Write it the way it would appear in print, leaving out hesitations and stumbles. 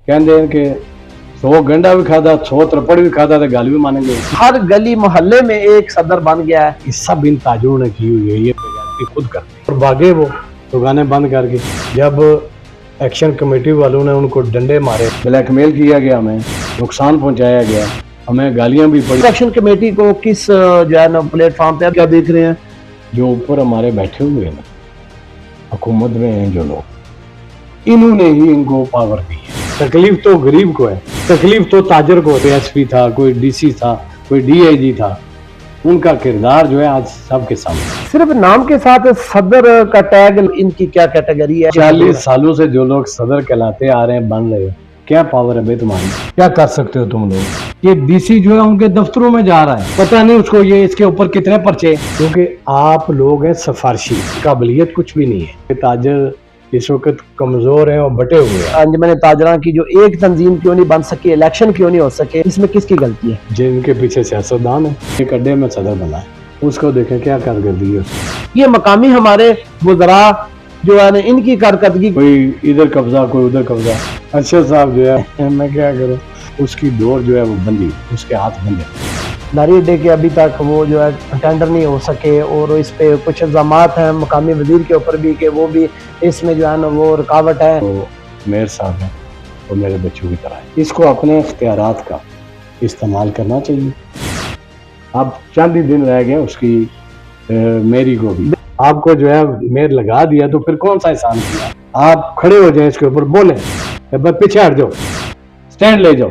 कहते हैं कि 100 गंडा भी खाता, 100 त्रपड़ भी खाता तो गाली भी मानेंगे। हर गली मोहल्ले में एक सदर बन गया है। ये सब इन ताजरों ने की हुई है, ये बेगारती खुद करते हैं। और भागे वो दुकानें बंद करके। जब एक्शन कमेटी वालों ने उनको डंडे मारे, ब्लैकमेल किया गया, हमें नुकसान पहुंचाया गया, हमें गालियां भी पड़ी। एक्शन कमेटी को किस जो है ना प्लेटफॉर्म पे क्या देख रहे हैं? जो ऊपर हमारे बैठे हुए हैं ना, हुकूमत में हैं जो लोग, इन्होंने ही इनको पावर दी है। तकलीफ तो गरीब को है, तकलीफ तो ताजर को। एसपी था, कोई डीसी था, कोई डीआईजी था, उनका किरदार जो है आज सबके सामने। सिर्फ नाम के साथ सदर का टैग, इनकी क्या कैटेगरी है? 40 सालों से जो लोग सदर कहलाते आ रहे हैं, बन रहे हो, क्या पावर है भाई तुम्हारी? क्या कर सकते हो तुम लोग? ये डीसी जो है उनके दफ्तरों में जा रहा है, पता नहीं उसको ये इसके ऊपर कितने पर्चे, क्योंकि आप लोग हैं सिफारशी, काबिलियत कुछ भी नहीं है। ताजर इस वक्त कमजोर हैं और बटे हुए हैं। अंजुमन ताजरा की जो एक तंजीम क्यों नहीं बन सकी, इलेक्शन क्यों नहीं हो सके, इसमें किसकी गलती है? जिनके पीछे सियासतदान है। एक अड्डे में सदर बना है, उसको देखें क्या कारकर्दगी है। ये मकामी हमारे वज़रा जो है ना, इनकी कारकर्दगी, कोई इधर कब्जा, कोई उधर कब्जा। अच्छा साहब जो है, मैं क्या करूं, उसकी डोर जो है वो बंदी, उसके हाथ बंधे। नारी अड्डे के अभी तक वो जो है टेंडर नहीं हो सके, और इस पे कुछ इल्जामात हैं मकामी वजीर के ऊपर भी कि वो भी इसमें जो है ना वो रुकावट है। तो मेयर साहब हैं, वो मेरे बच्चों की तरह है। इसको अपने इख्तियारात का इस्तेमाल करना चाहिए। अब चंद ही दिन रह गए उसकी मेरी को भी, आपको जो है मेयर लगा दिया तो फिर कौन सा एहसान किया? आप खड़े हो जाए, इसके ऊपर बोलें, पीछे हट जाओ, स्टैंड ले जाओ।